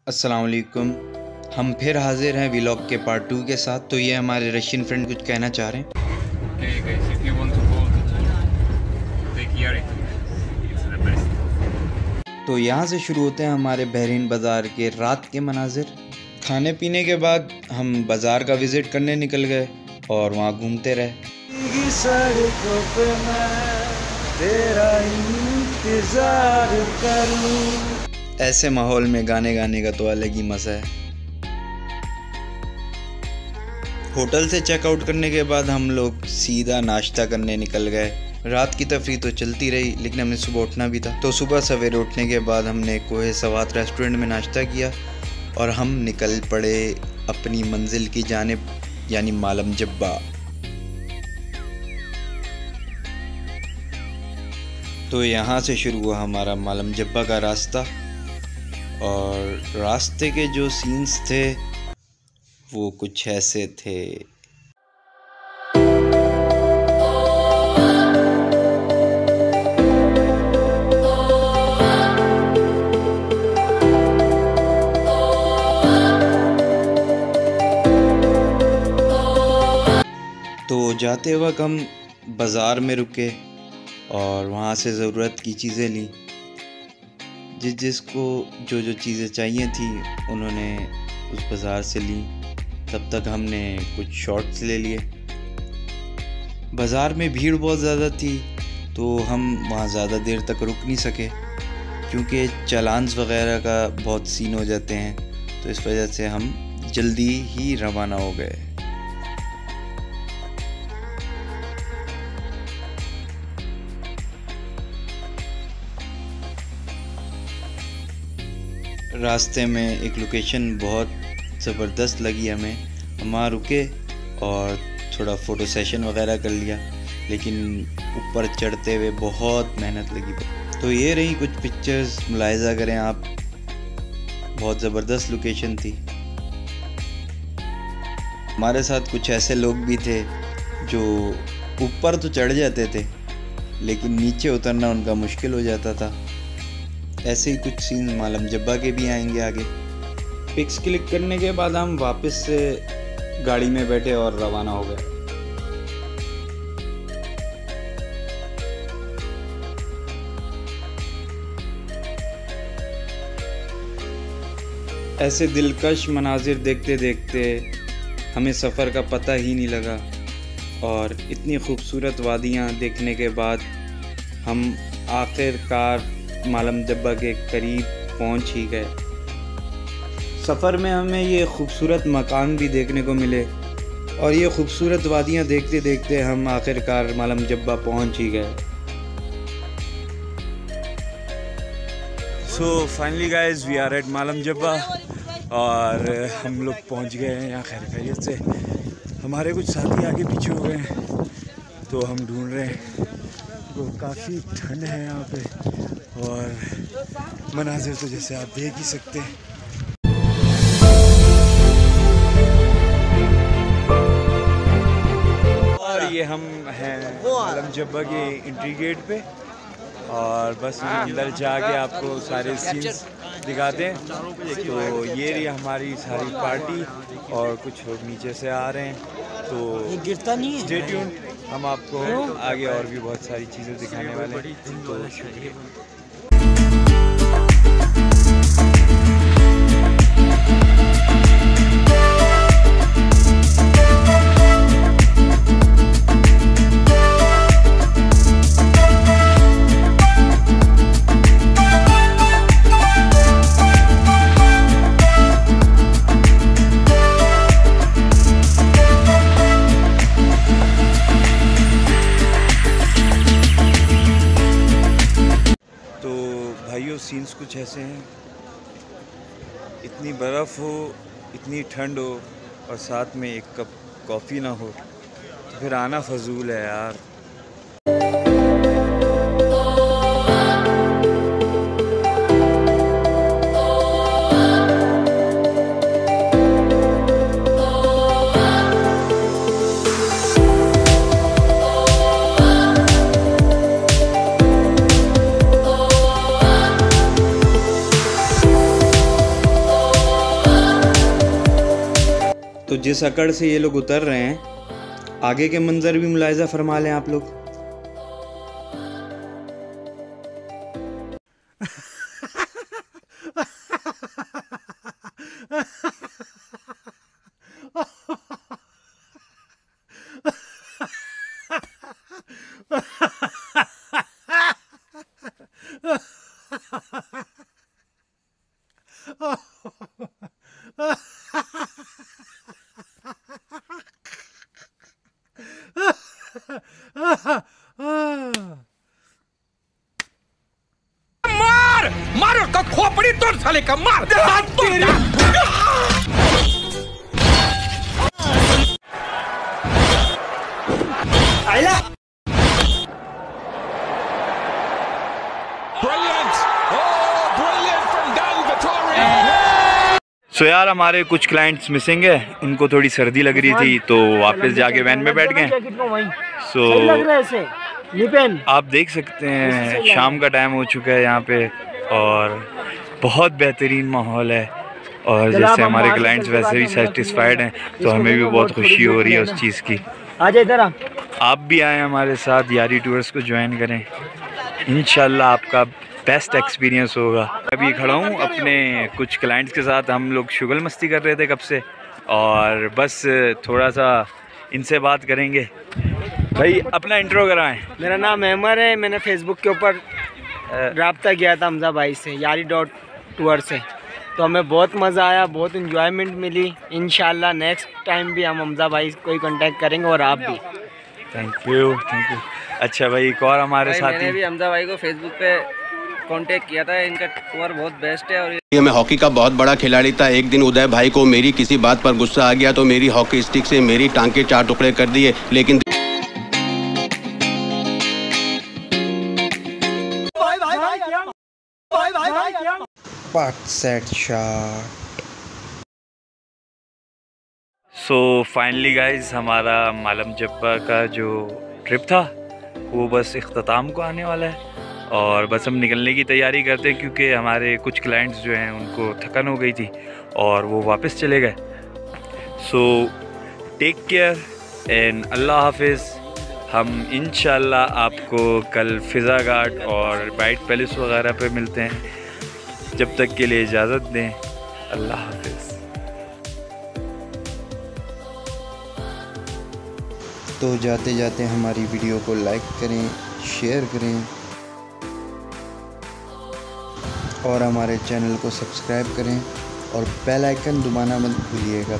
अस्सलाम वालेकुम। हम फिर हाजिर हैं व्लॉग के पार्ट 2 के साथ। तो ये हमारे रशियन फ्रेंड कुछ कहना चाह रहे हैं। Okay guys, if you want to go to take Yarik, it's the best. तो यहाँ से शुरू होते हैं हमारे बहरीन बाज़ार के रात के मनाजिर। खाने पीने के बाद हम बाज़ार का विज़िट करने निकल गए और वहाँ घूमते रहे। सड़कों पे मैं तेरा इंतज़ार करूं। ऐसे माहौल में गाने गाने का तो अलग ही मज़ा है। होटल से चेकआउट करने के बाद हम लोग सीधा नाश्ता करने निकल गए। रात की तफरी तो चलती रही, लेकिन हमें सुबह उठना भी था। तो सुबह सवेरे उठने के बाद हमने कोहे सवात रेस्टोरेंट में नाश्ता किया और हम निकल पड़े अपनी मंजिल की जानिब, यानी मालम जब्बा। तो यहाँ से शुरू हुआ हमारा मालम जब्बा का रास्ता, और रास्ते के जो सीन्स थे वो कुछ ऐसे थे। तो जाते वक्त हम बाज़ार में रुके और वहाँ से ज़रूरत की चीज़ें ली। जिसको जो चीज़ें चाहिए थी उन्होंने उस बाज़ार से ली। तब तक हमने कुछ शॉर्ट्स ले लिए। बाज़ार में भीड़ बहुत ज़्यादा थी तो हम वहाँ ज़्यादा देर तक रुक नहीं सके, क्योंकि चालान्स वग़ैरह का बहुत सीन हो जाते हैं। तो इस वजह से हम जल्दी ही रवाना हो गए। रास्ते में एक लोकेशन बहुत ज़बरदस्त लगी हमें। हम वहाँ रुके और थोड़ा फ़ोटो सेशन वगैरह कर लिया, लेकिन ऊपर चढ़ते हुए बहुत मेहनत लगी। तो ये रही कुछ पिक्चर्स, मुलाहिज़ा करें आप। बहुत ज़बरदस्त लोकेशन थी। हमारे साथ कुछ ऐसे लोग भी थे जो ऊपर तो चढ़ जाते थे, लेकिन नीचे उतरना उनका मुश्किल हो जाता था। ऐसे ही कुछ सीन मालम जब्बा के भी आएंगे आगे। पिक्स क्लिक करने के बाद हम वापस से गाड़ी में बैठे और रवाना हो गए। ऐसे दिलकश मनाजिर देखते देखते हमें सफ़र का पता ही नहीं लगा, और इतनी खूबसूरत वादियाँ देखने के बाद हम आखिरकार मालम जब्बा के करीब पहुंच ही गए। सफ़र में हमें ये खूबसूरत मकान भी देखने को मिले, और ये खूबसूरत वादियाँ देखते देखते हम आखिरकार मालम जब्बा पहुंच ही गए। So finally guys we are at Malam Jabba, और हम लोग पहुंच गए हैं यहाँ खैर खैरियत से। हमारे कुछ साथी आगे पीछे हो गए हैं, तो हम ढूंढ रहे हैं। तो काफ़ी ठंड है यहाँ पे, और मनाजिर तो जैसे आप देख ही सकते हैं। और ये हम हैं मालम जब्बा के एंट्री गेट पे, और बस अंदर जाके आपको सारे सीन्स दिखाते हैं। तो ये रही हमारी सारी पार्टी, और कुछ लोग नीचे से आ रहे हैं। तो गिरता नहीं है। स्टे ट्यून, हम आपको आगे और भी बहुत सारी चीज़ें दिखाने वाले हैं। तो शुक्रिया। सीन्स कुछ ऐसे हैं। इतनी बर्फ़ हो, इतनी ठंड हो, और साथ में एक कप कॉफ़ी ना हो, तो फिर आना फजूल है यार। तो जिस अकड़ से ये लोग उतर रहे हैं, आगे के मंजर भी मुलाहिजा फरमा लें आप लोग। मार उसका खोपड़ी तोड़ साले का मार। सो यार हमारे कुछ क्लाइंट्स मिसिंग है, इनको थोड़ी सर्दी लग रही थी तो वापस जाके वैन में बैठ गए। सो आप देख सकते हैं शाम का टाइम हो चुका है यहाँ पे और बहुत बेहतरीन माहौल है और जैसे हमारे क्लाइंट्स वैसे भी सेटिस्फाइड हैं तो हमें भी बहुत खुशी हो रही है उस चीज़ की। आप भी आए हमारे साथ, यारी टूर्स को ज्वाइन करें, इंशाल्लाह आपका बेस्ट एक्सपीरियंस होगा। अभी खड़ा हूँ अपने कुछ क्लाइंट्स के साथ, हम लोग शुगल मस्ती कर रहे थे कब से और बस थोड़ा सा इनसे बात करेंगे। भाई अपना इंट्रो कराएं। मेरा नाम अहमद है, मैंने फेसबुक के ऊपर रब्ता किया था हमजा भाई से, यारी.टूर से, तो हमें बहुत मज़ा आया, बहुत इन्जॉयमेंट मिली। इंशाल्लाह नेक्स्ट टाइम भी हम हमजा भाई को ही कांटेक्ट करेंगे और आप भी। Thank you. अच्छा भाई एक और हमारे साथ मैंने भी हमजा भाई को फेसबुक पे कांटेक्ट किया था, इनका टूर बहुत बेस्ट है। और मैं हॉकी का बहुत बड़ा खिलाड़ी था। एक दिन उदय भाई को मेरी किसी बात पर गुस्सा आ गया तो मेरी हॉकी स्टिक से मेरी टांग के 4 टुकड़े कर दिए, लेकिन सो फाइनली गाइज हमारा मालम जब्बा का जो ट्रिप था वो बस इख्तिताम को आने वाला है और बस हम निकलने की तैयारी करते हैं क्योंकि हमारे कुछ क्लाइंट्स जो हैं उनको थकन हो गई थी और वो वापस चले गए। सो टेक केयर एंड अल्लाह हाफिज़। हम इंशाल्लाह आपको कल फ़िज़ा घाट और वाइट पैलेस वगैरह पे मिलते हैं। जब तक के लिए इजाज़त दें, अल्लाह हाफिज़। तो जाते जाते हमारी वीडियो को लाइक करें, शेयर करें और हमारे चैनल को सब्सक्राइब करें और बेल आइकन दबाना मत भूलिएगा।